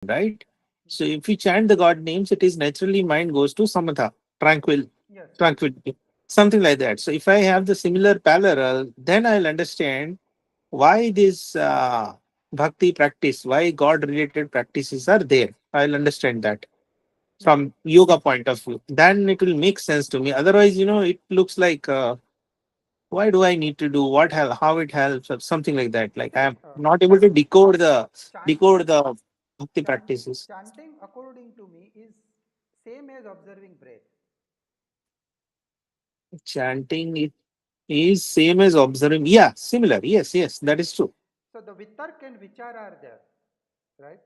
right? So if we chant the God names, it is naturally mind goes to samatha, tranquil, Yes. tranquility, something like that. So if I have the similar parallel, then I'll understand why this bhakti practice, why God related practices are there. I'll understand that Hmm. from yoga point of view. Then it will make sense to me. Otherwise, it looks like why do I need to do what how it helps or something like that. Like I See, am not able chan- to decode chanting, the bhakti chant, practices. chanting, according to me, is same as observing breath. Chanting it is same as observing. Yeah, similar. Yes, yes, that is true. So the vitark and vichar are there, right?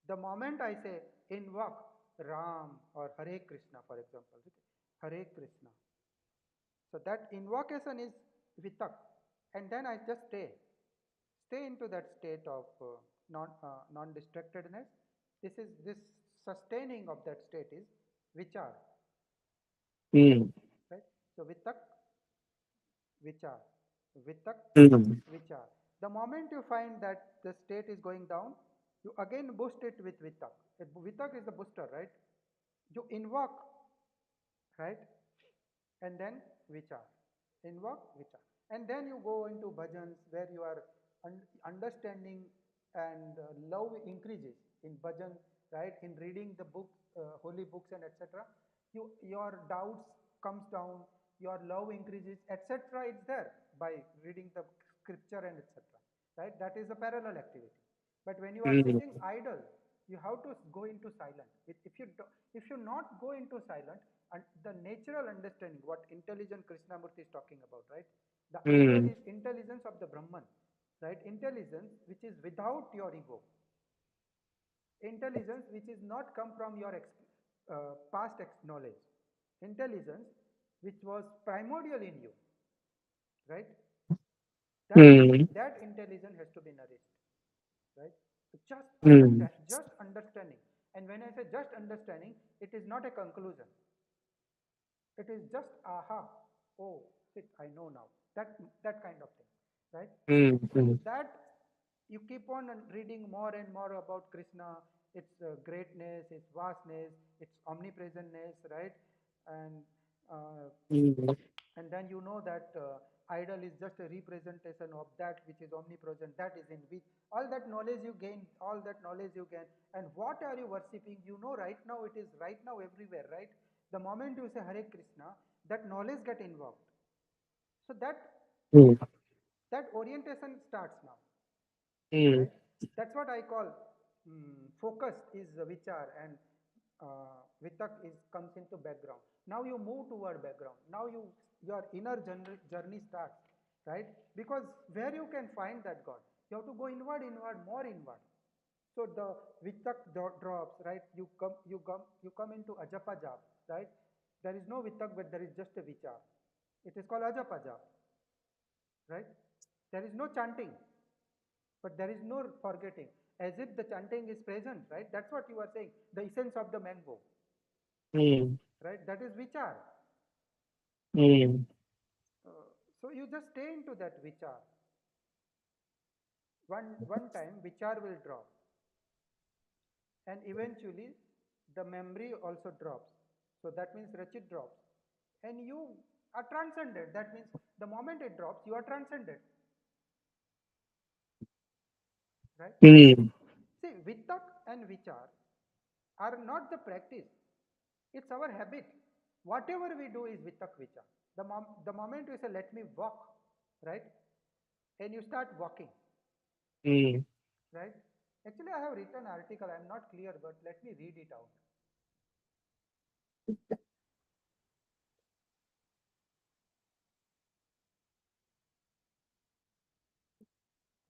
The moment I say invoke Ram or Hare Krishna, for example, Hare Krishna. So that invocation is vitak, and then I just stay into that state of non distractedness. This sustaining of that state is vichar, Mm. right? So vitak, vichar, vitak, Mm. vichar. The moment you find that the state is going down, you again boost it with vitak. Vitak is the booster, right? You invoke, right? And then vichar, invoke, vichar. And then you go into bhajans where you are understanding and love increases in bhajan, right? In reading the books, holy books and etc. Your doubts comes down, your love increases, etc. It's there by reading the scripture and etc. Right? That is a parallel activity. But when you are Mm. sitting idle, you have to go into silent. If you not go into silent, and the natural understanding, what intelligent Krishnamurti is talking about, right? The Mm. intelligence of the Brahman, right? Intelligence which is without your ego, intelligence which is not come from your past knowledge, intelligence which was primordial in you, right? That Mm. that intelligence has to be nourished, right? Just Mm. understanding. And when I say just understanding, it is not a conclusion. It is just aha, oh, shit, I know now. That kind of thing, right? Mm. So Mm. that you keep on reading more and more about Krishna, its greatness, its vastness, its omnipresentness, right? And uh, Mm. and then you know that idol is just a representation of that which is omnipresent, that is in which all that knowledge you gain, and what are you worshipping? You know, right now it is right now everywhere, right? The moment you say Hare Krishna, that knowledge get involved. So Mm. that orientation starts now, Mm. right? That's what I call focus is vichar, and vitak is comes into background. Now you move toward background. Now your inner journey starts, right? Because where you can find that God, you have to go inward, more inward. So the vitak drops, right? You come into ajapa jap, right? There is no vitak, but there is just a vichar. It is called ajapa jap, right? There is no chanting, but there is no forgetting, as if the chanting is present, right? That's what you are saying, the essence of the mango, Mm. right? That is vichar. Mm. So you just stay into that vichar. One time vichar will drop, and eventually the memory also drops. So that means rachit drops, and you are transcended. That means the moment it drops, you are transcended, right? Mm. See, vitak and vichar are not the practice, it's our habit. Whatever we do is vitak vichar. The moment you say, let me walk, right? And you start walking, Mm. right? Actually, I have written article. I'm not clear, but let me read it out.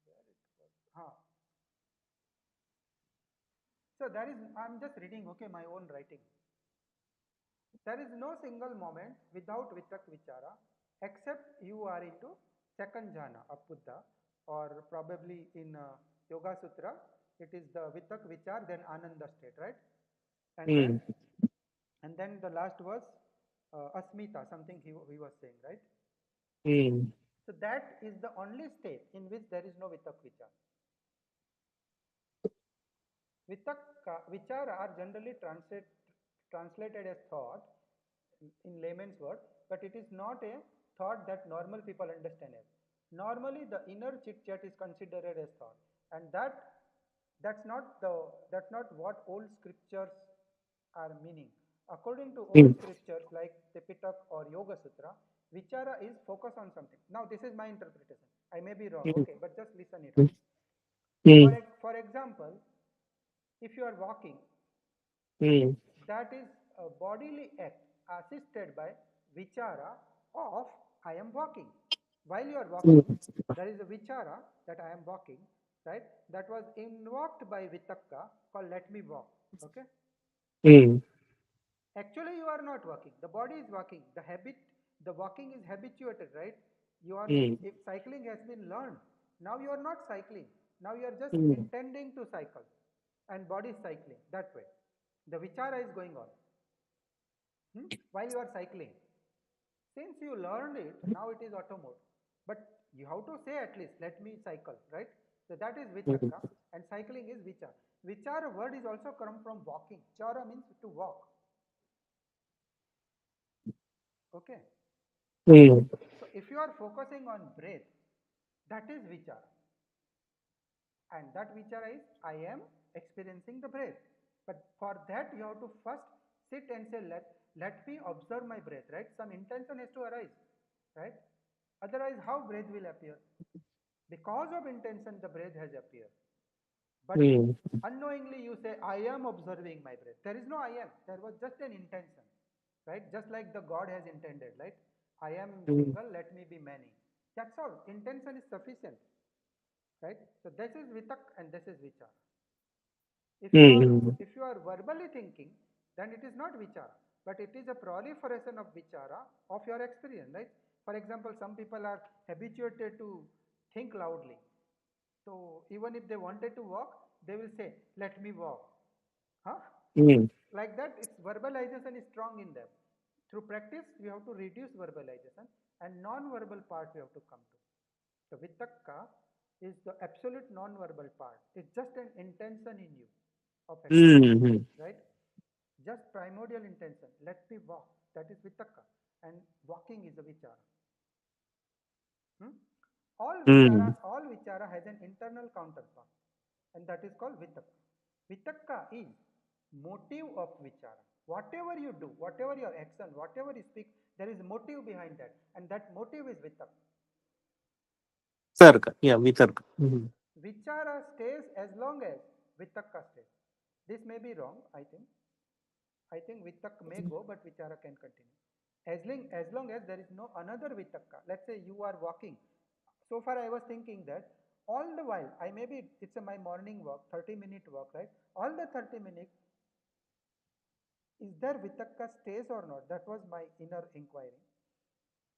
Where it was. Huh. So there is, I'm just reading, okay, my own writing. There is no single moment without vitak vichara except you are into second jhana of Buddha, or probably in Yoga Sutra, it is the vitak vichar, then ananda state, right? And then Mm. the last was asmita, something he was saying, right? Mm. So that is the only state in which there is no vitak vichar. Vichara are generally translated as thought in layman's word, but it is not a thought that normal people understand as. Normally, the inner chit chat is considered as thought, and that's not the that's not what old scriptures are meaning. According to old mm, scriptures like the Pitak or Yoga Sutra, Vichara is focus on something. Now, this is my interpretation. I may be wrong, mm, okay, but just listen it mm, out. mm, For example, if you are walking, mm, that is a bodily act assisted by vichara of I am walking. While you are walking, mm, there is a vichara that I am walking, right? That was invoked by vitakka called let me walk. Okay? mm, Actually, you are not walking. The body is walking. The walking is habituated, right? mm, If cycling has been learned, now you are not cycling. Now you are just mm, intending to cycle, and body is cycling that way. The vichara is going on while you are cycling. Since you learned it, now it is auto mode. But you have to say at least, let me cycle, right? So that is vitakka, mm, and cycling is vichara. Vichara word is also come from walking. Chara means to walk. Okay. mm, So if you are focusing on breath, that is vichara. And that vichara is I am experiencing the breath. But for that you have to first sit and say let me observe my breath, right? Some intention has to arise, right? Otherwise how breath will appear? Because of intention the breath has appeared. But mm, unknowingly you say I am observing my breath. There is no I am, there was just an intention, right? Just like the God has intended, right? I am mm, single, let me be many. That's all. Intention is sufficient, right? So this is vitak and this is vichara. mm, If you are verbally thinking, then it is not vichara, but it is a proliferation of vichara of your experience, right? For example, some people are habituated to think loudly. So even if they wanted to walk, they will say, "Let me walk." Huh? mm, Like that, its verbalization is strong in them. Through practice, we have to reduce verbalization and non-verbal part we have to come to. So vitakka is the absolute non-verbal part. It's just an intention in you of experience, mm, right? Just primordial intention. Let me walk. That is vitakka. And walking is a vichara. Hmm? mm, All vichara has an internal counterpart, and that is called vitakka. Vitakka is motive of vichara. Whatever you do, whatever your action, whatever you speak, there is motive behind that, and that motive is vitakka. Vitarka. Yeah, vitarka. Mm, Vichara stays as long as vitakka stays. This may be wrong, I think. I think vitakka may go, but vichara can continue. As long as there is no another vitakka. Let's say you are walking. So far I was thinking that all the while, I maybe it's my morning walk, 30-minute walk, right? All the 30 minutes, is there vitakka stays or not? That was my inner inquiry.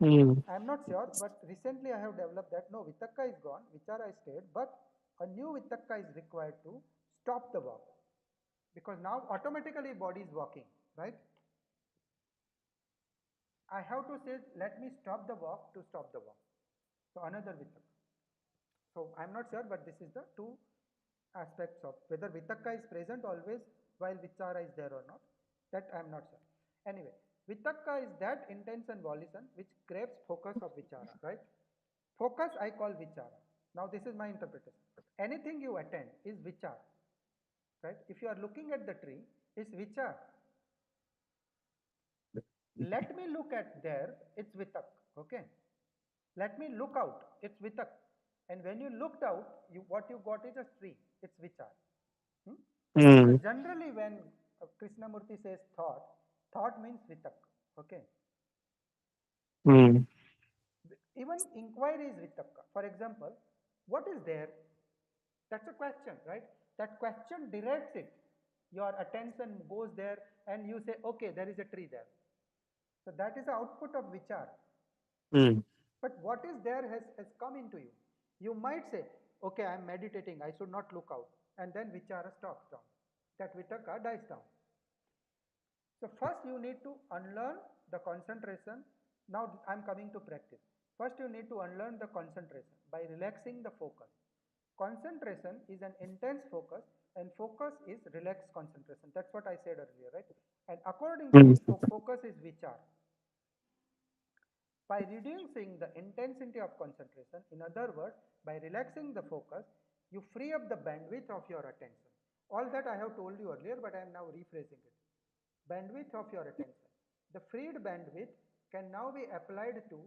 mm, I am not sure, but recently I have developed that no, vitakka is gone, vichara is stayed, but a new vitakka is required to stop the walk because now automatically body is walking, right? I have to say, let me stop the walk to stop the walk. So another vitakka. So I'm not sure, but this is the two aspects of whether vitakka is present always while vichara is there or not. That I'm not sure. Anyway, vitakka is that intention volition which craves focus of vichara, right? Focus I call vichara. Now this is my interpretation. Anything you attend is vichara, right? If you are looking at the tree, it's vichara. Let me look at there, it's vitak, okay? Let me look out, it's vitak. And when you looked out, what you got is a tree, it's vichar. Hmm? So mm, generally when Krishnamurti says thought, thought means vitak, okay? mm, Even inquiry is vitakka. For example, what is there? That's a question, right? That question directs it. Your attention goes there and you say, okay, there is a tree there. So that is the output of vichar. mm, But what is there has come into you. You might say, okay, I am meditating, I should not look out. And then vichara stops down. That vitakka dies down. So first you need to unlearn the concentration. Now I am coming to practice. First you need to unlearn the concentration by relaxing the focus. Concentration is an intense focus and focus is relaxed concentration. That's what I said earlier, right? And according to me, Mm. focus is vichar. By reducing the intensity of concentration, in other words, by relaxing the focus, you free up the bandwidth of your attention. All that I have told you earlier, but I am now rephrasing it. Bandwidth of your attention. The freed bandwidth can now be applied to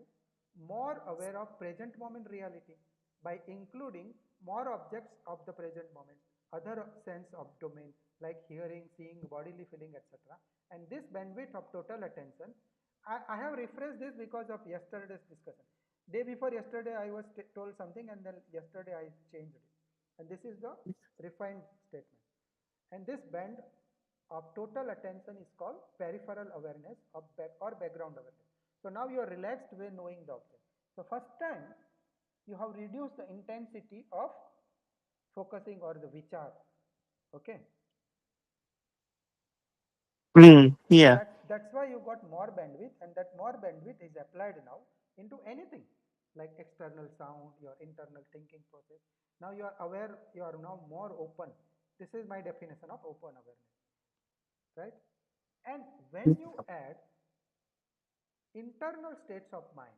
more aware of present moment reality by including more objects of the present moment, other sense of domain like hearing, seeing, bodily feeling, etc. And this bandwidth of total attention, I have rephrased this because of yesterday's discussion. Day before yesterday, I was told something, and then yesterday I changed it. And this is the refined statement. And this band of total attention is called peripheral awareness of or background awareness. So now you are relaxed when knowing the object. So first time you have reduced the intensity of focusing or the vichar. Okay. Mm. Yeah. That's why you got more bandwidth, and that more bandwidth is applied now into anything like external sound, your internal thinking process. Now you are aware, you are now more open. This is my definition of open awareness, right? And when you add internal states of mind,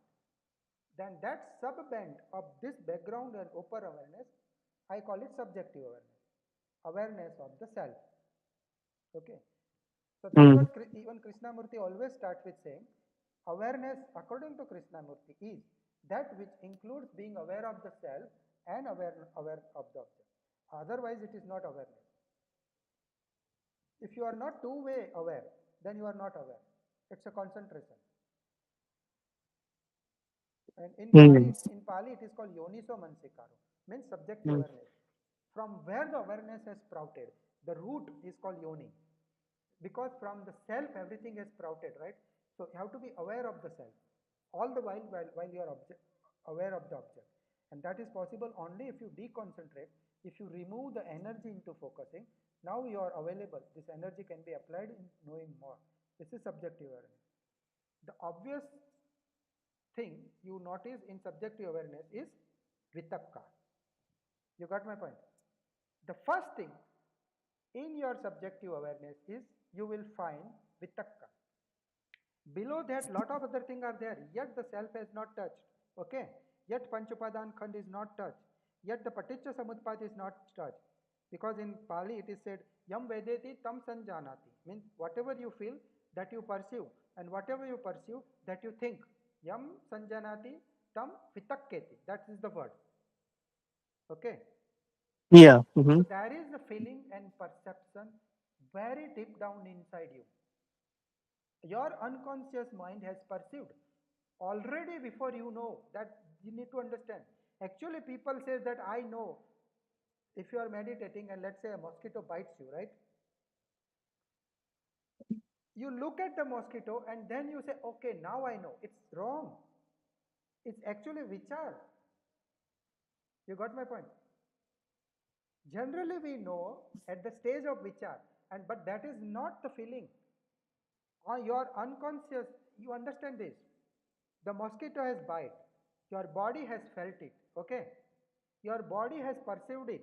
then that subband of this background and open awareness, I call it subjective awareness, awareness of the self. Okay. So that's Mm. what even Krishnamurti always starts with saying, awareness, according to Krishnamurti, is that which includes being aware of the self and aware of the object. Otherwise, it is not awareness. If you are not two-way aware, then you are not aware. It's a concentration. And Mm. In Pali, it is called yoniso mansikaro, means subjective Mm. awareness. From where the awareness has sprouted, the root is called yoni. Because from the self, everything is sprouted, right? So you have to be aware of the self all the while you are aware of the object. And that is possible only if you deconcentrate, if you remove the energy into focusing. Now you are available. This energy can be applied in knowing more. This is subjective awareness. The obvious thing you notice in subjective awareness is vitakka. You got my point? The first thing in your subjective awareness is you will find vitakka. Below that, lot of other things are there, yet the self has not touched. Okay? Yet Panchupadan Khand is not touched. Yet the Paticca Samutpad is not touched. Because in Pali it is said, Yam Vedeti Tam Sanjanati. Means whatever you feel, that you pursue. And whatever you pursue, that you think. Yam Sanjanati Tam Vitakketi. That is the word. Okay? Yeah. Mm-hmm. So there is a feeling and perception very deep down inside you. Your unconscious mind has perceived already before you know. That you need to understand. Actually, people say that I know. If you are meditating and let's say a mosquito bites you, right? You look at the mosquito and then you say, okay, now I know. It's wrong. It's actually vichar. You got my point? Generally, we know at the stage of vichar, and but that is not the feeling. Or your unconscious, you understand this. The mosquito has bite. Your body has felt it. Okay? Your body has perceived it.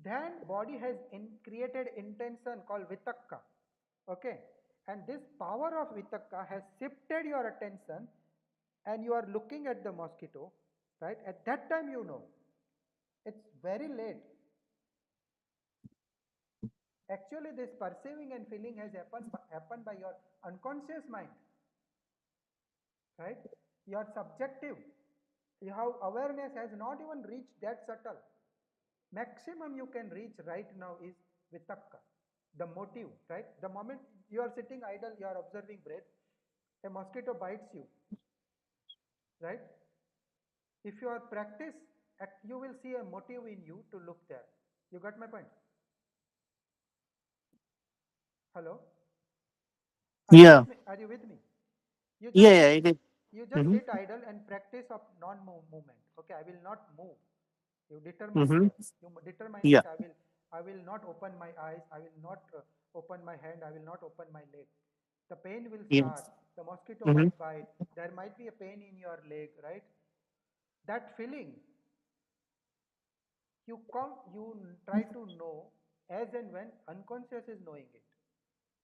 Then body has created intention called vitakka. Okay? And this power of vitakka has shifted your attention and you are looking at the mosquito, right? At that time you know. It's very late. Actually, this perceiving and feeling has happened by your unconscious mind, right? Your subjective. You have awareness has not even reached that subtle. Maximum you can reach right now is vitakka, the motive, right? The moment you are sitting idle, you are observing breath, a mosquito bites you, right? If you are practice, you will see a motive in you to look there. You got my point? Hello? Are you Yeah. with me? Are you with me? You Yeah. just Yeah. sit, It is. you just Mm-hmm. sit idle and practice of non-movement. Okay, I will not move. You determine Mm-hmm. here. You determine Yeah. that I will not open my eyes. I will not open my hand. I will not open my leg. The pain will start. Yes. The mosquito Mm-hmm. might bite. There might be a pain in your leg, right? That feeling, try to know as and when unconscious is knowing it,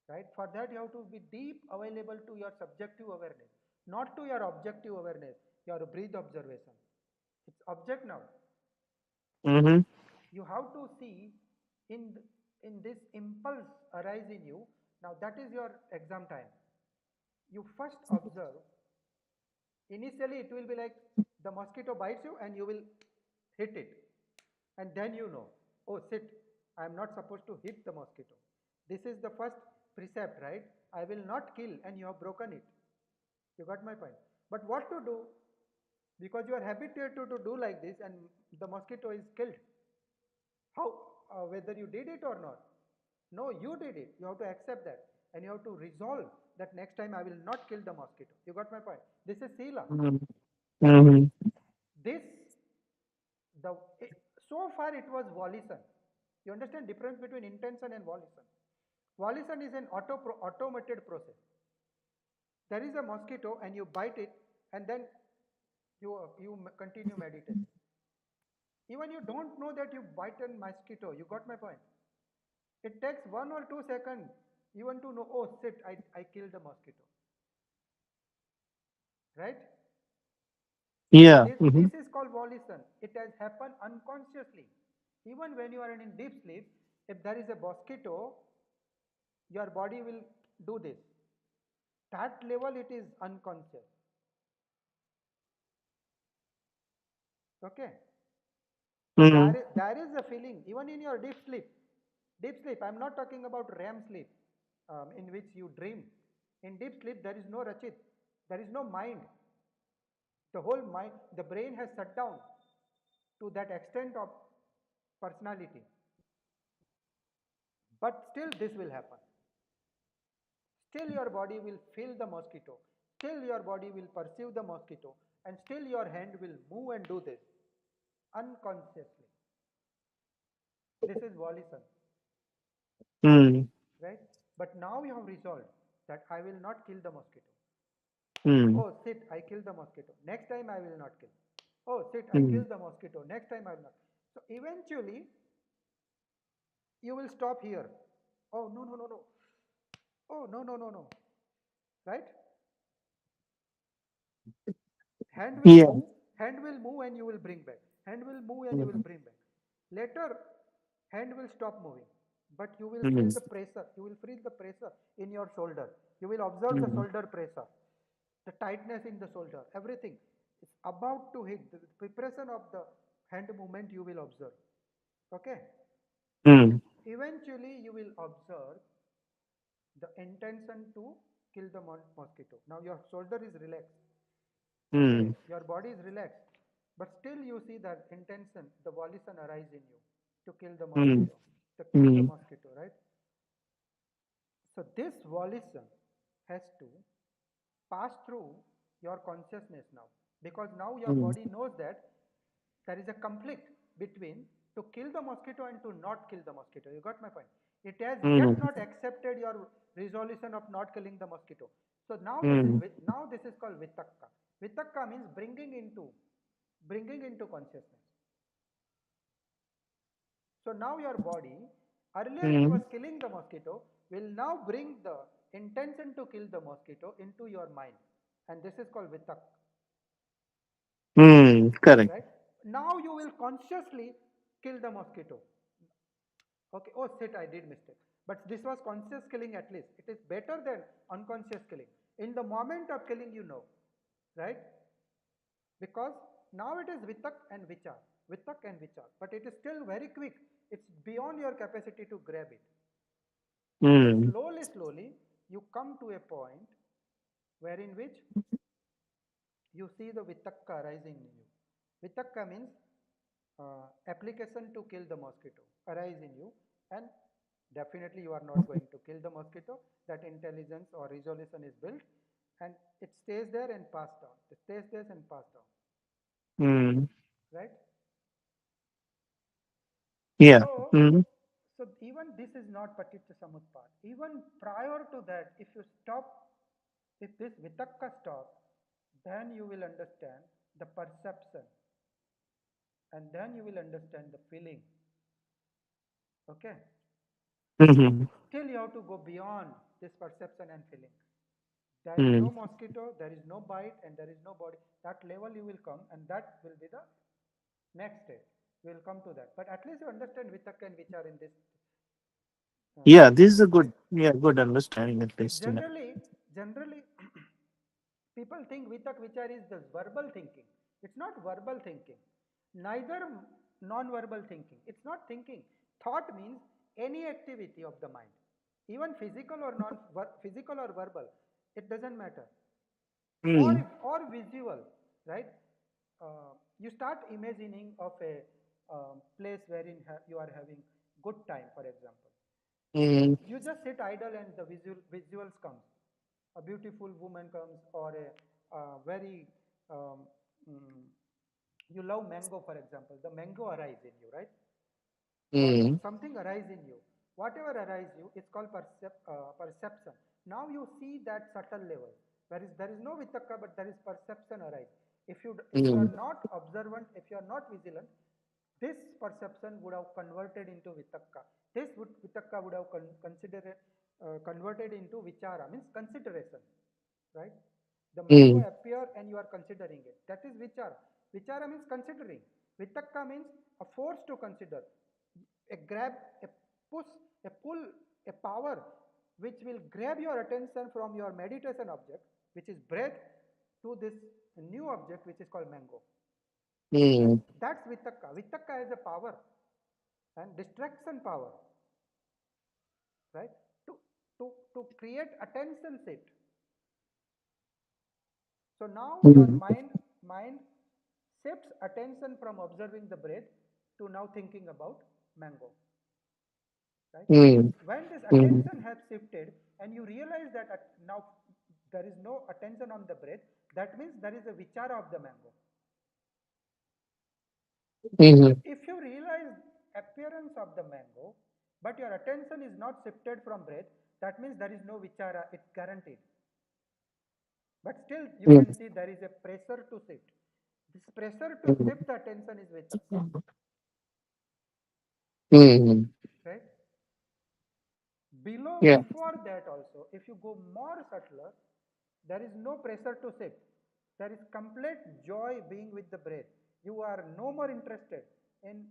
right? For that you have to be deep available to your subjective awareness, not to your objective awareness, your breath observation. It's object now. Mm-hmm. You have to see in in this impulse arise in you. Now that is your exam time. You first observe. Initially it will be like the mosquito bites you and you will hit it, and then you know, oh shit, I am not supposed to hit the mosquito. This is the first precept, right? I will not kill, and you have broken it. You got my point. But what to do, because you are habituated to do like this and the mosquito is killed? How? Whether you did it or not? No, you did it. You have to accept that, and you have to resolve that next time I will not kill the mosquito. You got my point. This is sila. Mm-hmm. This the so far it was volition. You understand difference between intention and volition? Volition is an automated process. There is a mosquito and you bite it, and then you continue meditation. Even you don't know that you bite a mosquito. You got my point. It takes 1 or 2 seconds even to know, oh shit, I killed the mosquito. Right? Yeah. Mm-hmm. This is called volition. It has happened unconsciously. Even when you are in deep sleep, if there is a mosquito, your body will do this. That level it is unconscious. Okay. So Mm-hmm. there is a feeling even in your deep sleep. Deep sleep, I'm not talking about REM sleep, in which you dream. In deep sleep, there is no rachit, there is no mind. The whole mind, the brain has shut down to that extent of personality. But still, this will happen. Still, your body will feel the mosquito. Still, your body will perceive the mosquito. And still, your hand will move and do this unconsciously. This is volition, Mm-hmm. right? But now you have resolved that I will not kill the mosquito. Mm-hmm. Oh, shit, I killed the mosquito. Next time I will not kill. Oh, shit, I Mm-hmm. killed the mosquito. Next time I will not. So eventually, you will stop here. Oh, no, no, no, no. Oh, no, no, no, no. Right? Hand will Yeah. move, hand will move and you will bring back. Hand will move and you will bring back. Later, hand will stop moving, but you will feel the Mm-hmm. pressure. You will feel the pressure in your shoulder. You will observe the Mm-hmm. shoulder pressure, the tightness in the shoulder, everything. It's about to hit. The preparation of the hand movement you will observe. Okay? Mm-hmm. Eventually, you will observe the intention to kill the mosquito. Now your shoulder is relaxed. Okay, Mm-hmm. your body is relaxed, but still you see that intention, the volition arise in you to kill the Mm-hmm. mosquito, to kill the mosquito, right? So this volition has to pass through your consciousness now, because now your Mm-hmm. body knows that there is a conflict between to kill the mosquito and to not kill the mosquito. You got my point? It has yet Mm-hmm. not accepted your resolution of not killing the mosquito. So Mm-hmm. now this is called vitakka. Vitakka means bringing into consciousness. So now your body, earlier it was killing the mosquito, will now bring the intention to kill the mosquito into your mind. And this is called vitak, Mm-hmm. Correct. right? Now you will consciously kill the mosquito. Okay, oh shit, I did mistake. But this was conscious killing at least. It is better than unconscious killing. In the moment of killing, you know, right? Because now it is vitak and vichar, but it is still very quick. It's beyond your capacity to grab it. So Mm-hmm. slowly, you come to a point wherein which you see the vitakka arising in you. Vitakka means application to kill the mosquito arise in you, and definitely you are not going to kill the mosquito. That intelligence or resolution is built, and it stays there and passed down. It stays there and passed down, Mm-hmm. right? Yeah. So, Mm-hmm. so even this is not Patitta Samutpat. Even prior to that, if you stop, if this vitakka stops, then you will understand the perception and then you will understand the feeling. Okay, Mm-hmm. still you have to go beyond this perception and feeling. There is no Mm. mosquito, there is no bite, and there is no body. That level you will come, and that will be the next stage. We will come to that, but at least you understand vitakka and vichar in this Yeah, this is a right. good, yeah, good understanding at least. Yeah. Generally people think vitak vichar is the verbal thinking. It's not verbal thinking, neither non-verbal thinking. It's not thinking. Thought means any activity of the mind, even physical or non physical or verbal, it doesn't matter, or Mm. visual, right? You start imagining of a place wherein you are having good time, for example. Mm. You just sit idle and the visuals comes. A beautiful woman comes, or a very um, mm, you love mango, for example. The mango arise in you, right? Or Mm. something arise in you. Whatever arise you, it's called perception. Now you see that subtle level. There is no vitakka, but there is perception arise. If you are Mm. not observant, if you are not vigilant, this perception would have converted into vitakka. Vitakka would have converted into vichara, means consideration, right? The mango Mm. appear and you are considering it. That is vichara. Vichara means considering. Vitakka means a force to consider, a grab, a push, a pull, a power which will grab your attention from your meditation object, which is breath, to this new object which is called mango. Right? Mm. That's vitakka. Vitakka is a power and distraction power, right? To to create attention shift. So now your Mm. mind shifts attention from observing the breath to now thinking about mango, right? Mm. When this Mm. attention has shifted and you realize that now there is no attention on the breath, that means there is a vichara of the mango. Mm. If you realize appearance of the mango, but your attention is not shifted from breath, that means there is no vichara, it's guaranteed. But still you can Mm. see there is a pressure to shift. This pressure to Mm. shift the attention is vitakka, Mm. right? Below, Yeah. before that also, if you go more subtler, there is no pressure to shift. There is complete joy being with the breath. You are no more interested in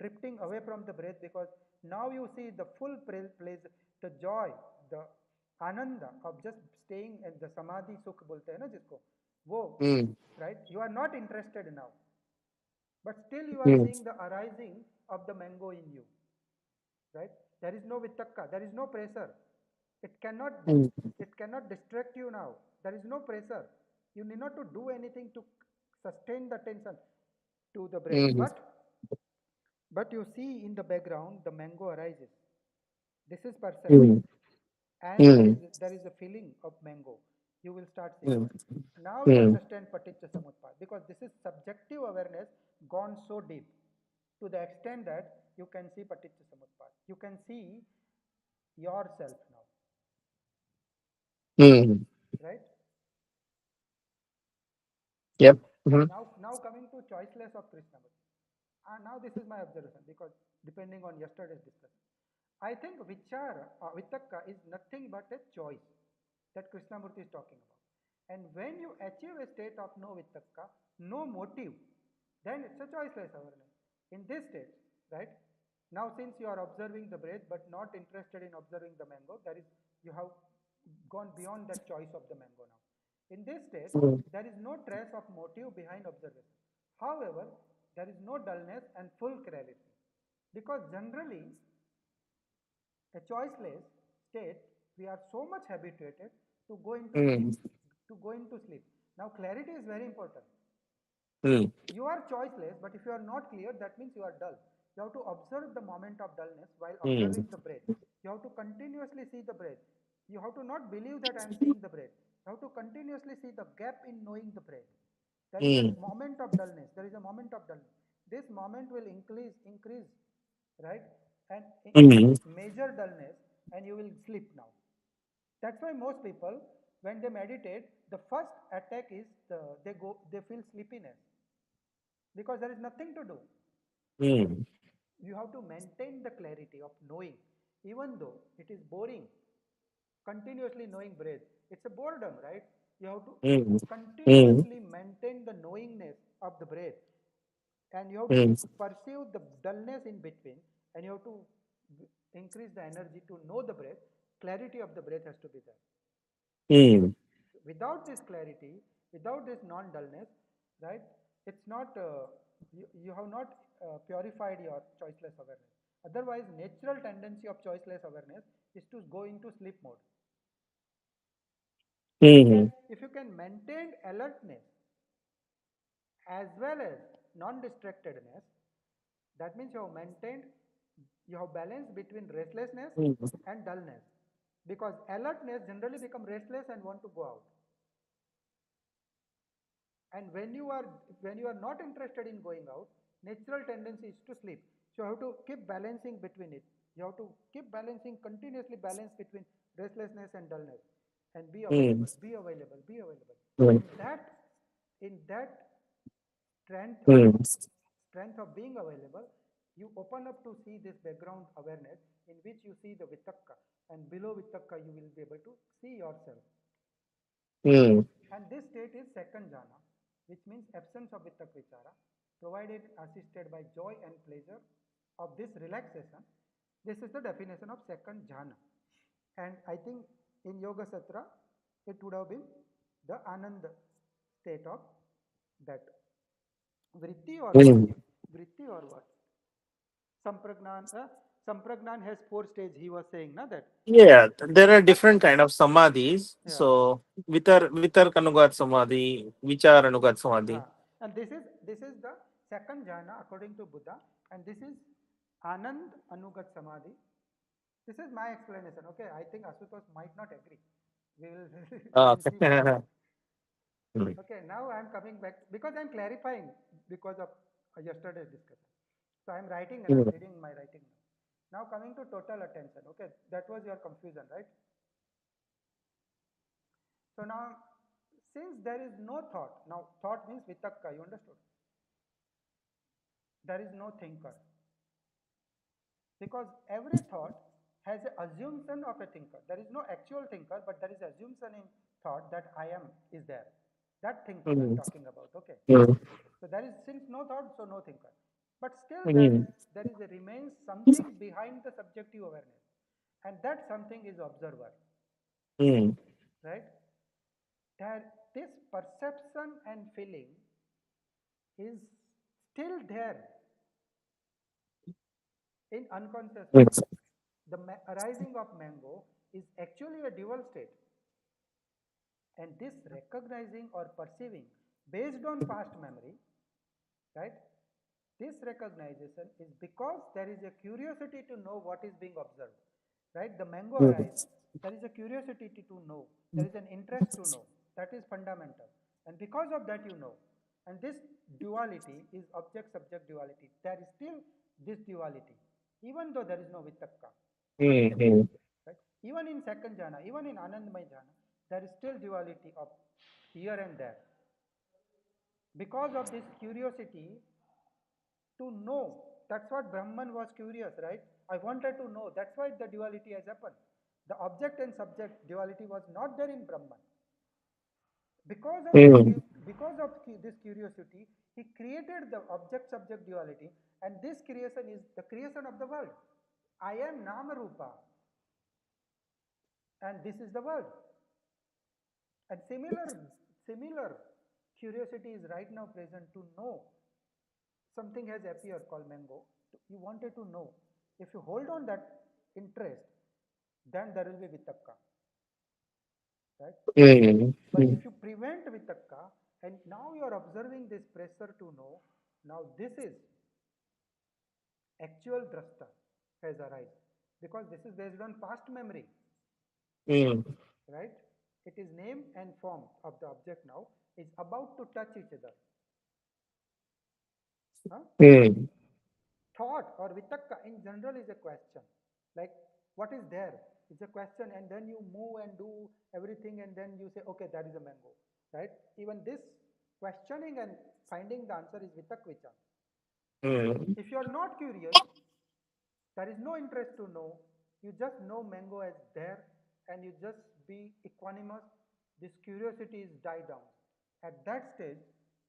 drifting away from the breath, because now you see the full place, the joy, the ananda of just staying at the samadhi sukh bolte hai na jisko, wo, Mm. right? You are not interested now, but still you are Mm. seeing the arising of the mango in you, right? There is no vitakka, there is no pressure. it cannot dis- Mm. it cannot distract you now. There is no pressure. You need not to do anything to sustain the attention to the breath, Mm. but you see in the background the mango arises. This is perception, Mm. and there is Mm. there is a feeling of mango. You will start seeing. Mm. Now you Mm. understand paticca samutpad, because this is subjective awareness gone so deep, to the extent that you can see paticca samutpad. You can see yourself now, Mm. right? Yep. Mm. Now coming to choiceless of Krishnamurti. Now this is my observation, because depending on yesterday's discussion, I think vitakka is nothing but a choice that Krishnamurti is talking about. And when you achieve a state of no vitakka, no motive, then it's a choiceless awareness. In this state, right? Now since you are observing the breath but not interested in observing the mango, that is, you have gone beyond that choice of the mango now. In this state, Mm. there is no trace of motive behind observation. However, there is no dullness and full clarity. Because generally, a choiceless state, we are so much habituated to go into sleep. Mm. To go into sleep. Now, clarity is very important. Mm. You are choiceless, but if you are not clear, that means you are dull. You have to observe the moment of dullness while Mm. observing the breath. You have to continuously see the breath. You have to not believe that I am seeing the breath. You have to continuously see the gap in knowing the breath. There is a Mm. moment of dullness. There is a moment of dullness. This moment will increase, right? And Mm. major dullness, and you will sleep now. That's why most people, when they meditate, the first attack is they feel sleepiness, because there is nothing to do. mm, You have to maintain the clarity of knowing, even though it is boring. Continuously knowing breath, it's a boredom, right? You have to mm, mm, continuously maintain the knowingness of the breath, and you have to mm, perceive the dullness in between, and you have to increase the energy to know the breath. Clarity of the breath has to be there. mm, Without this clarity, without this non-dullness, right? It's not you have not purified your choiceless awareness. Otherwise, natural tendency of choiceless awareness is to go into sleep mode. mm, If you can maintain alertness as well as non-distractedness, that means you have maintained, you have balance between restlessness mm, and dullness, because alertness generally become restless and want to go out. And when you are not interested in going out, natural tendency is to sleep. So you have to keep balancing between it. You have to keep balancing, continuously balance between restlessness and dullness, and be mm, available, be available, be available. mm, In that strength of mm, strength of being available, you open up to see this background awareness, in which you see the vitakka, and below vitakka you will be able to see yourself. mm, And this state is second jhana, which means absence of vitak vichara, provided assisted by joy and pleasure of this relaxation. This is the definition of second jhana. And I think in Yoga Sutra, it would have been the Anand state of that vritti or what? mm. Vritti or what? Sampragnan, Sampragnan has four stages. He was saying na that. Yeah, there are But different kind of samadhis. yeah, So vitar kanugat samadhi, vichar anugat samadhi. and this is the second jhana according to Buddha, and this is Anand Anugat Samadhi. This is my explanation. Okay, I think Asutosh might not agree. We will we Ah, will see further. mm, Okay, now I am coming back because I am clarifying because of yesterday's discussion. So I am writing and I am mm, reading my writing now. Now coming to total attention. Okay, that was your confusion, right? So now, since there is no thought, now thought means vitakka, you understood? There is no thinker, because every thought has an assumption of a thinker. There is no actual thinker, but there is assumption in thought that I am is there. That thinker I'm mm, talking about. Okay. mm, So there is, since no thought, so no thinker. But still mm, there is a remains something behind the subjective awareness, and that something is observer, mm, right? There, this perception and feeling is still there in unconscious mm, mind. The arising of mango is actually a dual state, and this recognizing or perceiving based on past memory, right? This recognition is because there is a curiosity to know what is being observed, right? The mango mm, arise, there is a curiosity to know, there is an interest to know, that is fundamental, and because of that you know. And this duality is object subject duality. There is still this duality, even though there is no vitakka, mm, right? Even in second jhana, even in Anandamay jhana, there is still duality of here and there. Because of this curiosity to know, that's what Brahman was curious, right? I wanted to know. That's why the duality has happened. The object and subject duality was not there in Brahman. Because of this, mm, this curiosity, he created the object subject duality, and this creation is the creation of the world. I am Nama Rupa, and this is the world. And similar curiosity is right now present to know. Something has appeared called mango. You wanted to know. If you hold on that interest, then there will be vitakka, right? mm, But mm, if you prevent vitakka, and now you are observing this pressure to know, now this is actual drashta has arisen, because this is based on past memory, mm, right? It is name and form of the object now is about to touch each other. Huh? mm, Thought or vitakka in general is a question, like what is there? It's a question, and then you move and do everything, and then you say, okay, that is a mango, right? Even this questioning and finding the answer is vitak vichar. Mm. If you are not curious, there is no interest to know. You just know mango as there and you just be equanimous. This curiosity is die down. At that stage,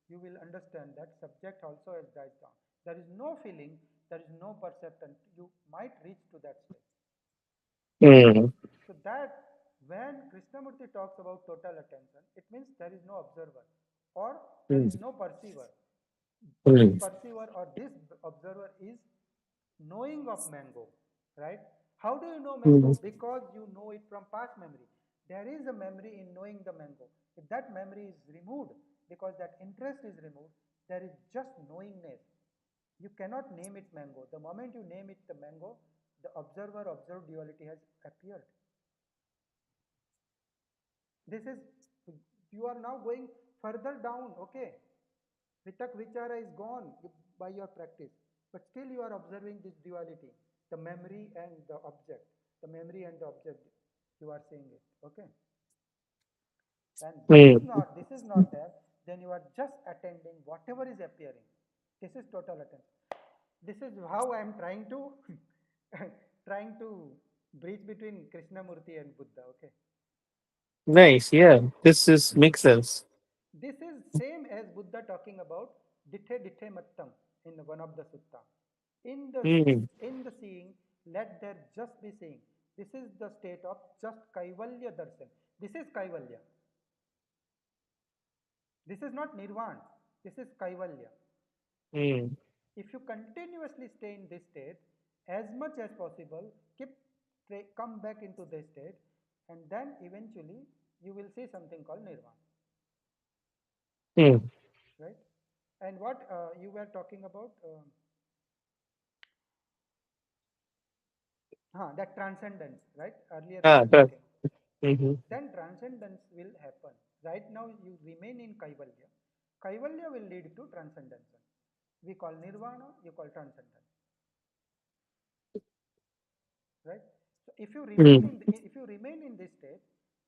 you will understand that subject also has died down. There is no feeling, there is no perception. You might reach to that stage. Mm. So that when Krishnamurti talks about total attention, it means there is no observer or there is Mm. no perceiver. This Mm. perceiver or this observer is knowing of mango, right? How do you know Mm. mango? Because you know it from past memory. There is a memory in knowing the mango. If that memory is removed, because that interest is removed, there is just knowingness. You cannot name it mango. The moment you name it the mango, the observer observed duality has appeared. This is, you are now going further down, okay? Vitak Vichara is gone by your practice, but still you are observing this duality, the memory and the object, the memory and the object, you are seeing it, okay? And Mm. this is not there, then you are just attending whatever is appearing. This is total attention. This is how I am trying to trying to bridge between Krishnamurti and Buddha, okay? Nice. Yeah. This is makes sense. This is same as Buddha talking about dithe dithe mattam in one of the sutta. In the Mm. in the seeing, let there just be seeing. This is the state of just kaivalya darshan. This is kaivalya. This is not nirvana. This is kaivalya. Mm. If you continuously stay in this state, as much as possible, come back into this state, and then eventually you will see something called nirvana, Mm. right? And what you were talking about, that transcendence, right? Earlier we Ah, were correct. talking. Mm-hmm. Then transcendence will happen. Right now you remain in Kaivalya. Kaivalya will lead to transcendence. We call nirvana, you call transcendence, right? So Mm. if you remain in this state,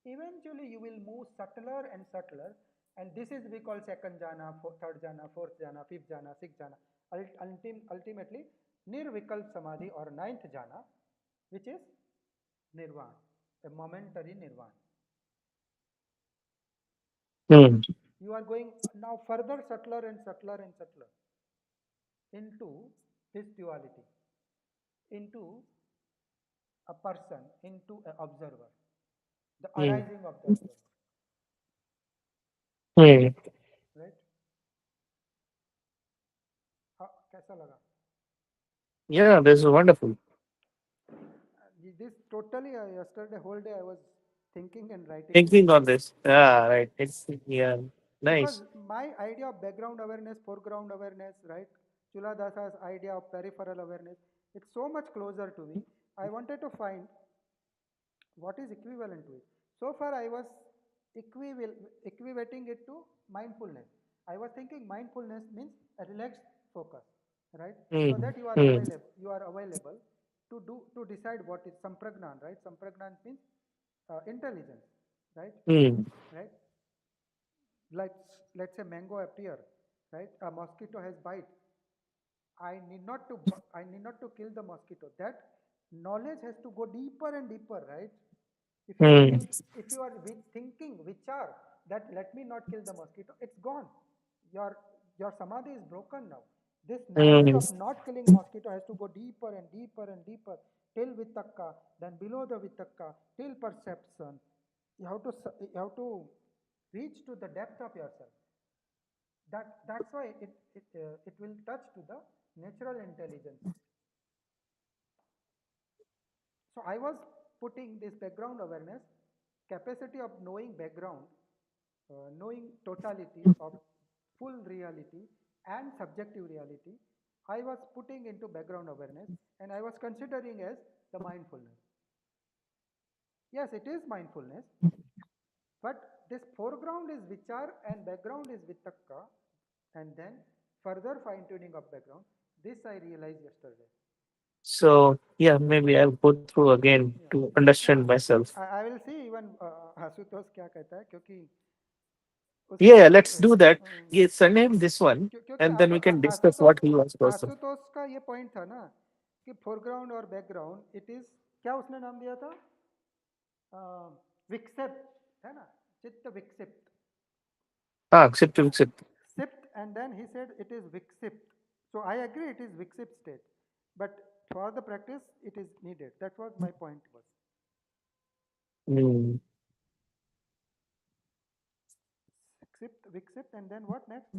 eventually you will move subtler and subtler, and this is we call second jhana, third jhana, fourth jhana, fifth jhana, sixth jhana. Ultimately, nirvikalp samadhi or ninth jhana, which is nirvana, a momentary nirvana. Mm. You are going now further subtler and subtler and subtler into this duality, into a person, into an observer, the Mm. arising of the observer, Mm. right? हाँ, कैसा लगा? Yeah, this is wonderful. This totally, yesterday whole day I was thinking and writing this. Thinking on this. Yeah, right. It's yeah, Because nice. my idea of background awareness, foreground awareness, right? Chula Dasa's idea of peripheral awareness, it's so much closer to me. I wanted to find what is equivalent to it. So far, I was equating it to mindfulness. I was thinking mindfulness means a relaxed focus, right? So Mm. that Mm. you are available to decide what is sampragnan, right? Sampragnan means intelligence, right? Mm. Right? Let's say mango appear, right? A mosquito has bite. I need not to kill the mosquito. That knowledge has to go deeper and deeper, right? If you Mm. feel, if you are thinking, vichar, that let me not kill the mosquito, it's gone. Your your samadhi is broken now. This knowledge Mm. of not killing mosquito has to go deeper and deeper and deeper till vitakka, then below the vitakka, till perception. You have to reach to the depth of yourself. That's why it will touch to the natural intelligence. So I was putting this background awareness, capacity of knowing background, knowing totality of full reality and subjective reality. I was putting into background awareness and I was considering as the mindfulness. Yes, it is mindfulness, but this foreground is vichar and background is vitakka, and then further fine tuning of background. This I realized yesterday. So yeah, maybe I'll go through again Yeah. to understand हाँ, myself. I will see even Ashutosh क्या कहता है क्योंकि उसका Yeah, let's do that. Um, Yes, surname this one, क्योंकि and then we can discuss Ashutosh what he was also. Ashutosh का ये point था ना कि फोरग्राउंड और बैकग्राउंड इट इज, क्या उसने नाम दिया था, विक्षिप्त है ना, चित्त विक्षिप्त, Ah, accept, accept. sipt, and then he said it is viksipt. So I agree it is viksipt state, but for the practice it is needed. That was my point was. Hmm. Sipt, viksipt, and then what next?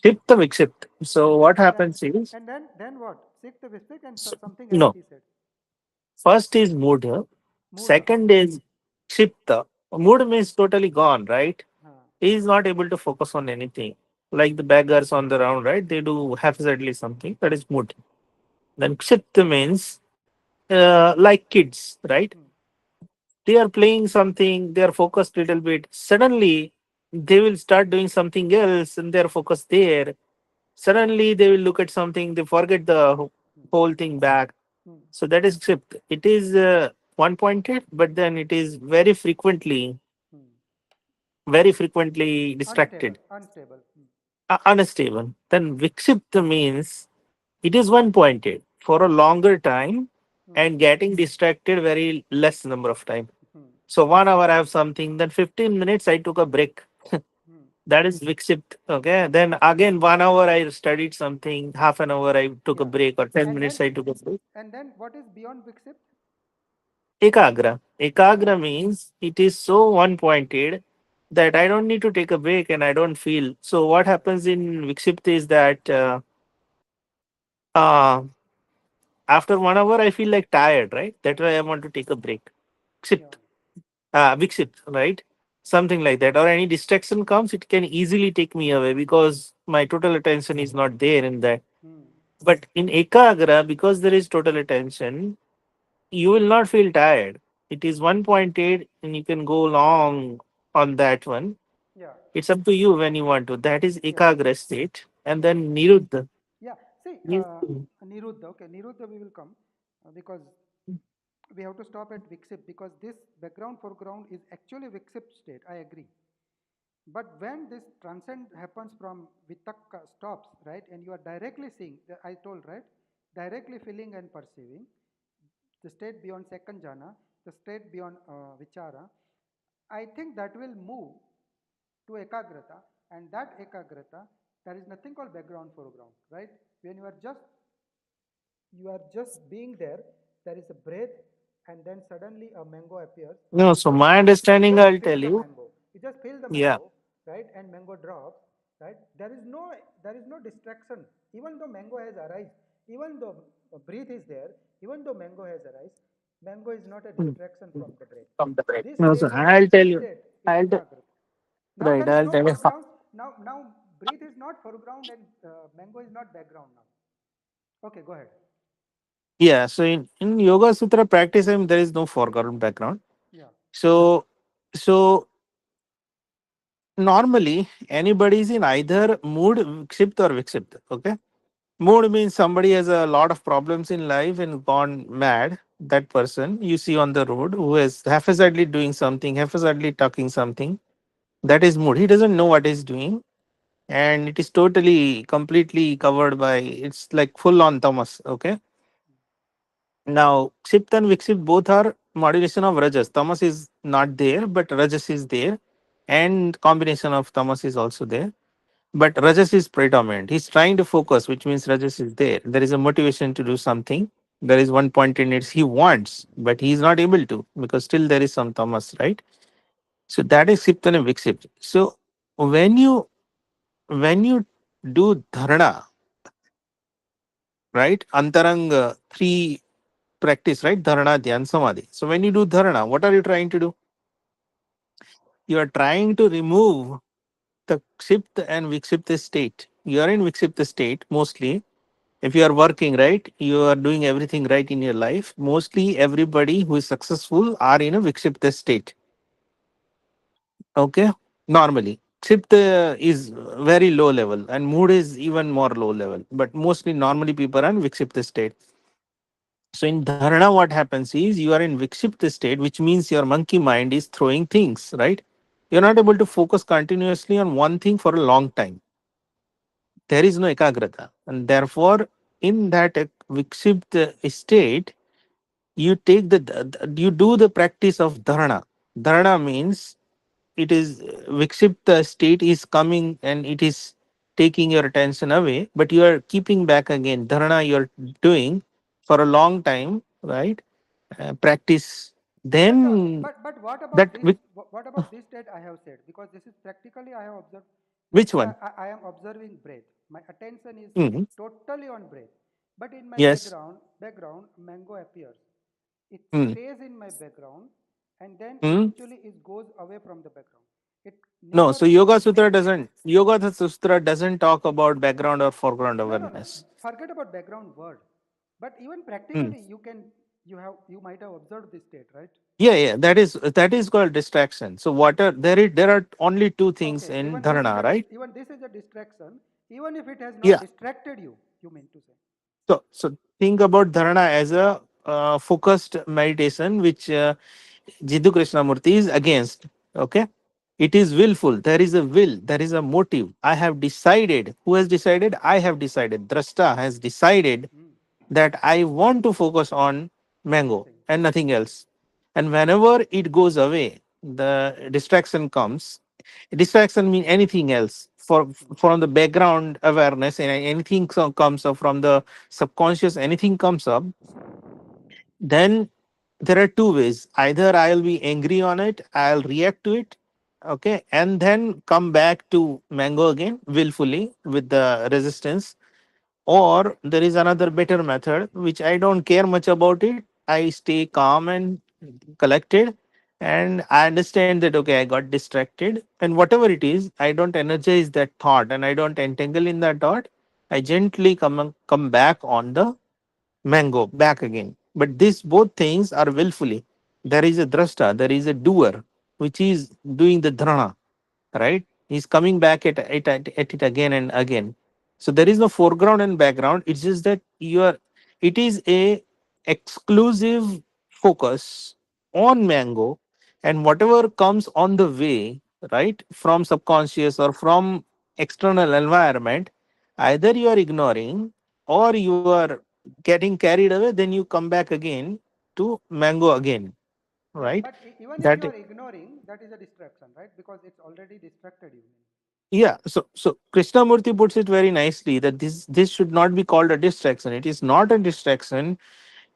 Ship the Vikship. So Viksipt, what happens is, and then what? Sik the viksik and something else no, he said. first is Mudha, Muda. second is Shipta. Mood means totally gone, right? हाँ, He is not able to focus on anything. Like the beggars on the round, right? They do haphazardly something. That is mood. Then Kshipta means like kids, right? hmm, They are playing something, they are focused little bit. Suddenly, they will start doing something else and they are focused there. Suddenly, they will look at something, they forget the hmm, whole thing back. hmm, So that is Kshipt. It is one pointed, but then it is hmm. very frequently Unstable, distracted, unstable. Hmm, unstable. Then Vikshipta means it is one pointed for a longer time hmm, and getting distracted very less number of time. hmm, So 1 hour I have something, then 15 minutes I took a break. hmm, That is Vikshipt. Okay. Then again 1 hour I studied something, half an hour I took a yeah. break, or 10 And minutes then I took a break. what is beyond viksipt? Ekagra. Ekagra Ekagra. means it is so one pointed that I don't need to take a break and I don't feel. So what happens in Vikshipt is that uh, after 1 hour I feel like tired, right? That's why I want to take a break. Yeah. Kshipt. Viksit, right? Something like that. Or any distraction comes, it can easily take me away because my total attention is not there in that. Hmm. But in Ekagra, because there is total attention, you will not feel tired. It is one pointed and you can go long on that one. Yeah. It's up to you when you want to. That is Yeah. Ekagra state. And Yeah. then Niruddha. Yeah. See, Yes. Niruddha. Okay, Niruddha we will come because we have to stop at Viksip because this background foreground is actually Viksip state. I agree. But when this transcend happens from vitakka stops, right, and you are directly seeing, I told, right, directly feeling and perceiving, the state beyond second jhana, the state beyond vichara, I think that will move to ekagrata, and that ekagrata, there is nothing called background foreground, right? When you are just being there, there is a breath, and then suddenly a mango appears. No, You so just my you understanding, just I'll feel tell the you. mango. You just feel the Yeah. mango, right? And mango drops, right? There is no distraction. Even though mango has arisen, even though breath is there, even though mango has arisen, mango is not a distraction from the breath. This No, so state of I'll tell viksip you. state is I'll t- ekagrata. Now right. there is I'll no tell you. foreground. Now breath is not foreground and mango is not background now. Okay, go ahead. Yeah. So in Yoga Sutra practice, I mean, there is no foreground background. Yeah. So so normally anybody is in either mood, Kshipt or Vikshipt. Okay. Mood means somebody has a lot of problems in life and gone mad. That person you see on the road who is haphazardly doing something, haphazardly talking something. That is mood. He doesn't know what he's doing, and it is totally, completely covered by. It's like full on tamas. Okay. Now, Kshipt and Vikship both are modulation of Rajas. Tamas is not there, but Rajas is there, and combination of Tamas is also there. But Rajas is predominant. He's trying to focus, which means Rajas is there. There is a motivation to do something. There is one point in it he wants, but he is not able to because still there is some Tamas, right? So that is Kshipt and Vikship. So when you when you do dharana, right? Antarang three practice, right? Dharana, Dhyan, Samadhi. So when you do dharana, what are you trying to do? You are trying to remove the Kshipta and Vikshipta state. You are in Vikshipta state mostly. If you are working, right, you are doing everything right in your life. Mostly everybody who is successful are in a Vikshipta state. Okay? Normally. Kshipta is very low level and mood is even more low level. But mostly normally people are in Vikshipta state. So in dharana, what happens is you are in Vikshipta state, which means your monkey mind is throwing things, right? You're not able to focus continuously on one thing for a long time. There is no ekagrata. And therefore, in that vikshipta state, you take you do the practice of dharana. Dharana means it is vikshipta state is coming and it is taking your attention away, but you are keeping back again. Dharana you are doing for a long time, right? Practice. Yes, sir. Then But what about that this? What about this state I have said? Because this is practically I have observed. Let's which say one? I am observing breath. My attention is Mhm. totally on breath. But in my Yes. background, mango appears. It Mm. stays in my background, and then Mm. eventually it goes away from the background. It No, never so Yoga Sutra doesn't talk about background or foreground no. awareness. Forget about background word. But even Mm. practically, you might have observed this state, right? Yeah. That is called distraction. So what are there are only two things Okay, in dharana, right? even this is a distraction, even if it has not Yeah. distracted you. You mean to say? So think about dharana as a focused meditation, which Jiddu Krishnamurti is against. Okay, it is willful. There is a will. There is a motive. I have decided. Who has decided? I have decided. Drashta has decided Hmm. that I want to focus on This mango thing. and nothing else. And whenever it goes away, the distraction comes. Distraction mean anything else for Hmm. from the background awareness and anything comes up from the subconscious. Anything comes up, then there are two ways. Either I'll be angry on it, I'll react to it, okay, and then come back to mango again willfully with the resistance, or there is another better method, which I don't care much about it. I stay calm and collected, and I understand that okay, I got distracted, and whatever it is, I don't energize that thought and I don't entangle in that thought. I gently come back on the mango back again. But these both things are willfully. There is a drashta, there is a doer, which is doing the dhrana, right? He's coming back at it again and again. So there is no foreground and background. It's just that it is a exclusive focus on mango, and whatever comes on the way, right, from subconscious or from external environment, either you are ignoring or you are getting carried away, then you come back again to mango again, Yeah, right? but even if you That are ignoring, that is a distraction, right? Because it's already distracted you. Yeah, so Krishnamurti puts it very nicely that this should not be called a distraction. It is not a distraction.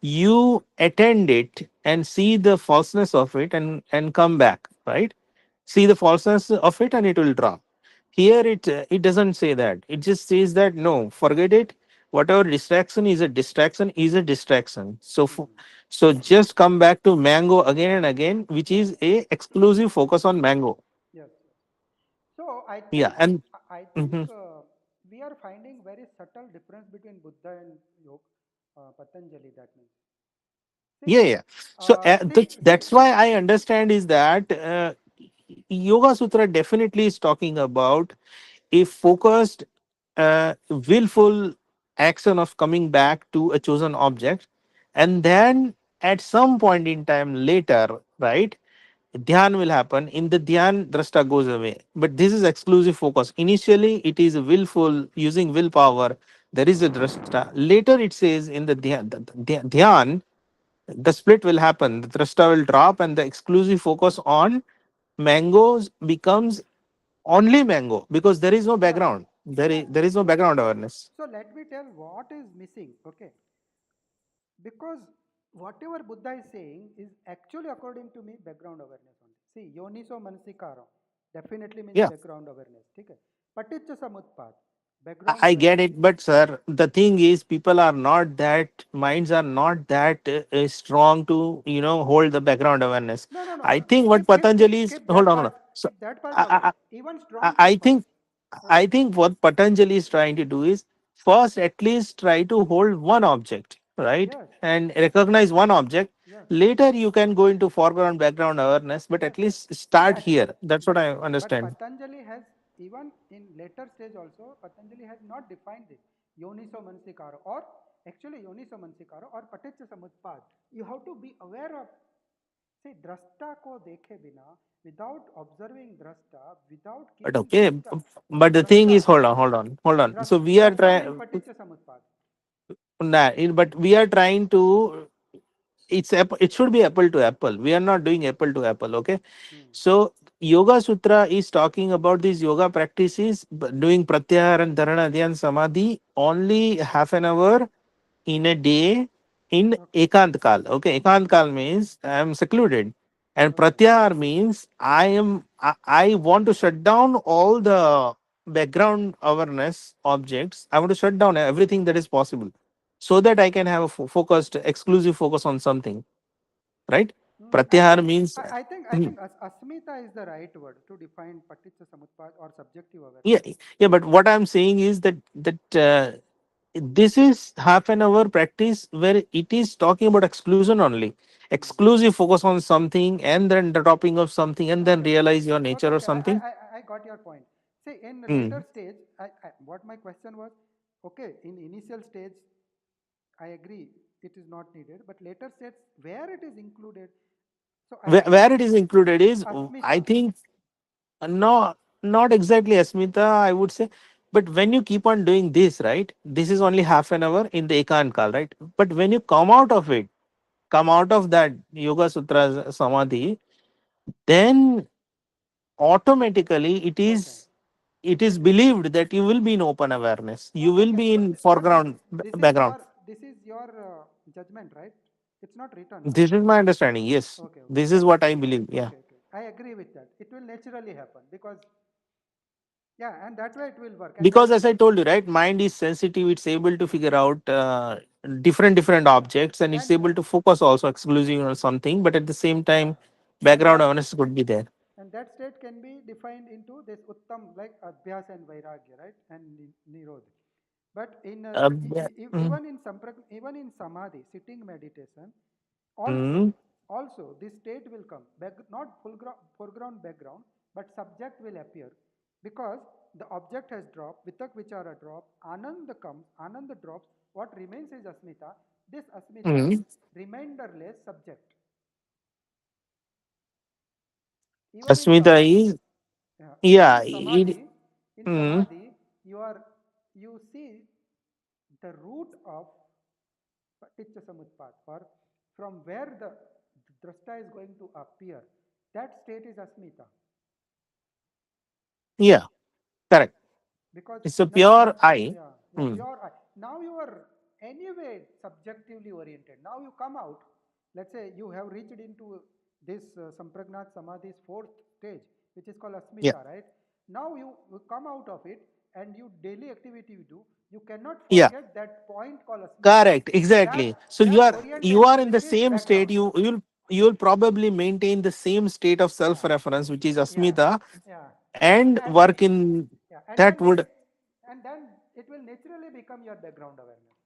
You attend it and see the falseness of it and come back, right? See the falseness of it and it will drop. Here it doesn't say that. It just says that no, forget it. Whatever distraction is a distraction is a distraction. Hmm. So just come back to mango again and again, which is a exclusive focus on mango. Yes. Yes. So Yeah, and I think mhm. we are finding very subtle difference between Buddha and Patanjali. That means, see, Yeah. So that's why I understand is that Yoga Sutra definitely is talking about a focused, willful action of coming back to a chosen object, and then at some point in time later, right? Dhyan will happen. In the dhyan, drashta goes away. But this is exclusive focus. Initially, it is willful, using willpower. There is a drashta. Later, it says in the dhyan, the split will happen. The thrust will drop, and the exclusive focus on mangoes becomes only mango because there is no yeah. background. So There is no background awareness. so let me tell what is missing. Okay, because whatever Buddha is saying is actually, according to me, background awareness only. See, yoniso mansikara definitely means Yeah, background awareness. Okay, paticca samutpad, background I get awareness. it, but sir, the thing is, people are not that minds are not that strong to hold the background awareness. No. I think what Patanjali is Keep hold that on, hold part. on. So Keep that part I, away. Even I, strong I people. think Okay. I think what Patanjali is trying to do is first at least try to hold one object, right? Yes. And recognize one object. Yes. Later you can go into foreground background awareness, but Yes. at least start Yes. here. That's what Yes. I But understand. Patanjali has, even in later stage also, Patanjali has not defined this. Yoniso mansikara, or actually Yoniso mansikara or paticca samutpad. You have to be aware of. See, drashta ko dekhe bina, without observing drashta, without But keeping okay, drashta, but the thing drashta, is, hold on. So we are drashta in trying, paticca samutpad. but we are trying to. It should be apple to apple. We are not doing apple to apple. Okay, Hmm. so Yoga Sutra is talking about these yoga practices, doing pratyahara and dharana, dhyan, samadhi only half an hour in a day in Okay, ekant kal. Okay, ekant kal means I am secluded, and okay, pratyahar means I want to shut down all the background awareness objects. I want to shut down everything that is possible, so that I can have a focused, exclusive focus on something. Right? I Pratyahar think means. I think asmita is the right word to define paticca samutpad or subjective Yeah, awareness. yeah, but what I'm saying is that this is half an hour practice where it is talking about exclusion only, Hmm. exclusive focus on something, and then the dropping of something, and then Okay, realize your okay, nature or okay. something. I got your point. See, in the later Mm. stage, what my question was, okay, in initial stage, I agree it is not needed, but later stage where it is included. So I think Where it is included is, I asmita. think, no, not exactly Asmita, I would say. But when you keep on doing this, right, this is only half an hour in the Ekant Kal, right? But when you come out of it, come out of that Yoga Sutra Samadhi, then automatically Okay. it is believed that you will be in open awareness, you will Okay, be in but foreground background. this is your judgment, right? It's not written, na? This is my understanding, yes. Okay, okay, This is but what I believe, yeah. okay, okay. I agree with that. It will naturally happen because yeah, and that way it will work, and Because that as I told you, right, mind is sensitive, it's able to figure out different yeah, objects, and it's and able to focus also exclusively on something, but at the same yeah, time and background that awareness could be there. and that state can be defined into this uttam like abhyas and vairagya, right? And nirodh. But in Yeah. Mm, even in even in samadhi, sitting meditation, also mm, also this state will come not foreground background, but subject will appear because the object has dropped, vitak vichara drop, ananda comes, ananda drops. What remains is asmita. This asmita is mm. reminderless subject. Even in Asmita samadhi, is, even yeah, in mm, samadhi, you see the root of paticca samutpad, or from where the drashta is going to appear. That state is asmita yeah, correct. because It's a now pure I. yeah, yeah, Mm. pure now you are anyway subjectively oriented. Now you come out. Let's say you have reached into this sampragnat samadhi's fourth stage, which is called Yeah, asmita, right? Now you come out of it, and you daily activity you do, you cannot yeah, forget that point called asmita. correct, exactly. So That you are orientation in the will be same state. background. You'll probably maintain the same state of self Yeah, reference, which is yeah, Asmita, yeah, and and work in yeah, that would. and then it will naturally become your background awareness.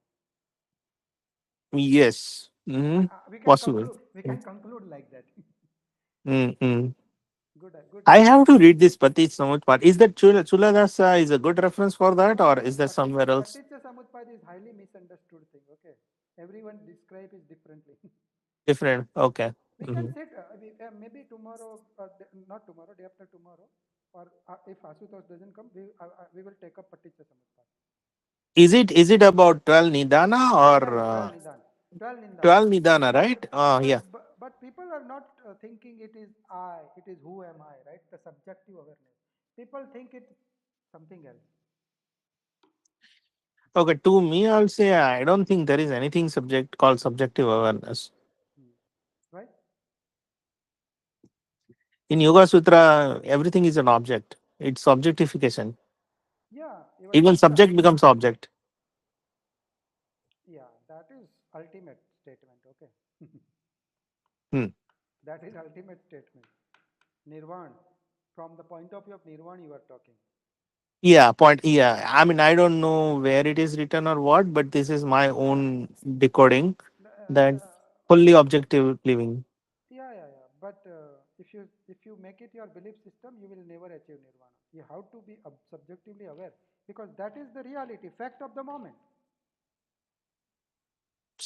Yes. Hmm. We can Possible. conclude. We can conclude like that. Mm-hmm. Good, good I point. have to read this Patich Samutpad. Is that Chuladasa is a good reference for that, No, or no, is there somewhere else Paticca Samutpad is highly misunderstood thing. Okay, everyone describe it differently. different? Okay. We can Hmm. sit maybe tomorrow, not tomorrow, day after tomorrow, or if Asutosh doesn't come, we will take up Paticca Samutpad. Is it about 12 Nidana Yeah, or yeah, 12 Nidan. 12 Nidan. 12 Nidana, right? Yeah. But people are not thinking it is I, it is who am I, right? The subjective awareness. People think it something else. Okay. To me, I'll say I don't think there is anything subject called subjective awareness. Hmm. Right? In Yoga Sutra, everything is an object. It's objectification. Yeah, even Even drashta. subject becomes object. Yeah, that is ultimate statement. Okay. Hmm. That is ultimate statement. Nirvana. From the point of view of Nirvana, you are talking. Yeah, point. Yeah, I mean, I don't know where it is written or what, but this is my own decoding that fully objective living. Yeah, yeah, yeah. But if you make it your belief system, you will never achieve nirvana. You have to be subjectively aware because that is the reality, fact of the moment.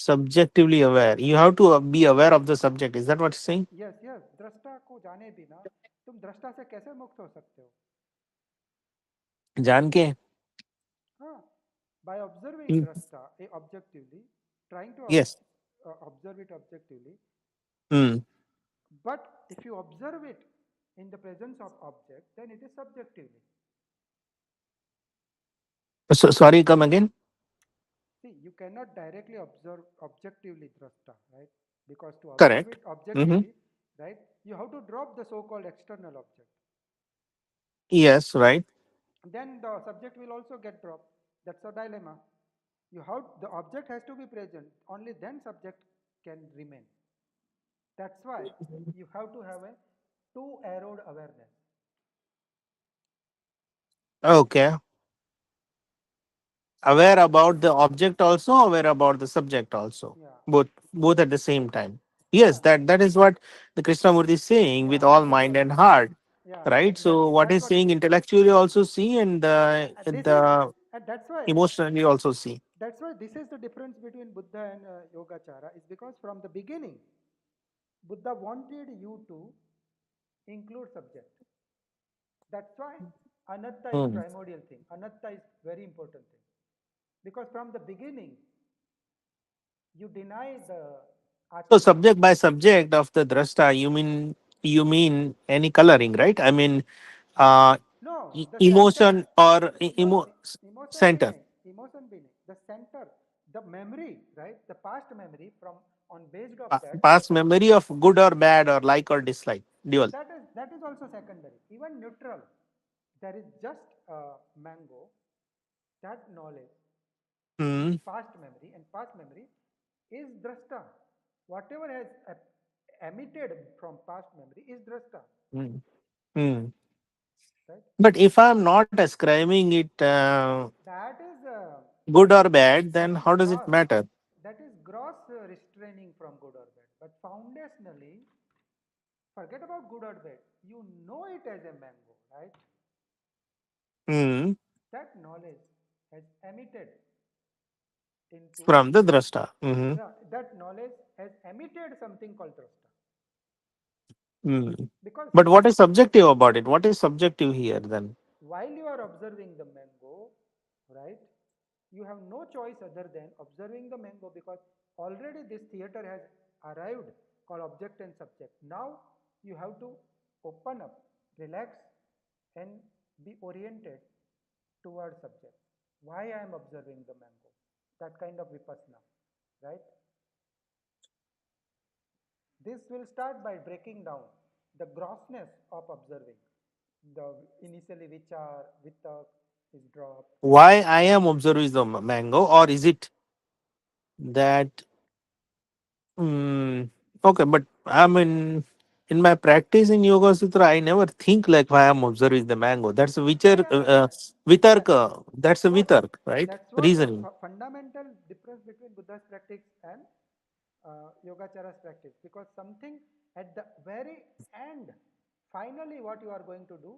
Subjectively aware. You have to be aware of the subject. Is that what you're saying? Yes yes, दृष्टा को जाने बिना तुम दृष्टा से कैसे मुक्त हो सकते हो? जान के. हाँ, by observing Mm. drashta objectively, trying to Yes. observe it objectively. Mm. But if you observe it in the presence of object, then it is subjectively. So, sorry, come again. See, you cannot directly observe objectively drashta, right? Because to observe Correct. it Hmm. objectively, right, you have to drop the so-called external object. Yes, right. Then the subject will also get dropped. That's a dilemma. You have the object has to be present. Only then subject can remain. That's why you have to have a two-arrowed awareness. Okay. Aware about the object also, aware about the subject also. Yeah, Both at the same time. Yes, yeah, that is what the Krishnamurti is saying with yeah. all That is mind what. and heart. Yeah, Right? So exactly. what That's is what it saying is. intellectually also see, and This is, the and that's why. emotionally also see. That's why this is the difference between Buddha and Yogacara. Is because from the beginning, Buddha wanted you to include subject. That's why anatta is Hmm. primordial thing. Anatta is very important thing. Because from the beginning, you deny the So Atma. subject by subject of the drashta, you mean any coloring, right? I mean, uh, No, the center. emotion or No, emotion भी center, नहीं, emotion भी नहीं. The center, the memory, right? The past memory from on based of that, past memory of good or bad or like or dislike, dual. that is also secondary. Even neutral. There is just mango. That knowledge is Hmm. past memory, and past memory is drashta. Whatever has emitted from past memory is drashta, Hmm. Hmm. right? But if I'm not ascribing it That is uh, good that or is bad, then that is how does it gross. matter? That is gross restraining from good or bad. But foundationally, forget about good or bad. You know it as a mango, right? Hmm. That knowledge has emitted into, From the drashta. Hmm. yeah, that knowledge has emitted something called drashta. Hmm. Because But what is subjective about it? What is subjective here then? while you are observing the mango, right, you have no choice other than observing the mango because already this theater has arrived called object and subject. Now you have to open up, relax, and be oriented towards subject. Why I am observing the mango? That kind of vipassana, right? This will start by breaking down the grossness of observing. The initially vichar, is dropped. Why I am observing the mango, or is it that? Okay, but I mean, in my practice in Yoga Sutra, I never think like why I'm observing the mango. That's a Yeah, vichar, yeah, yeah. That vitarka. That's a no, vitark, right? that's what the Reasoning. fundamental difference between Buddha's practice and Yogachara's practice. Because something at the very end, finally, what you are going to do,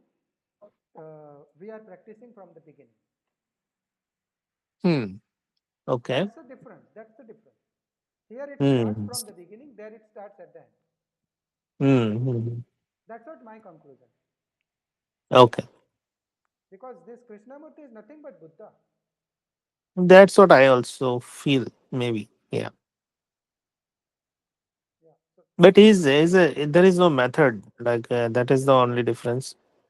we are practicing from the beginning. Hmm. Okay. That's the difference. That's the difference. Here it starts Hmm. from the beginning. There it starts at the end. Hmm. That's what my conclusion. Okay. Because this Krishnamurti is nothing but Buddha. That's what I also feel. Maybe. Yeah. Yeah. So But there is no method. Like that is the only difference.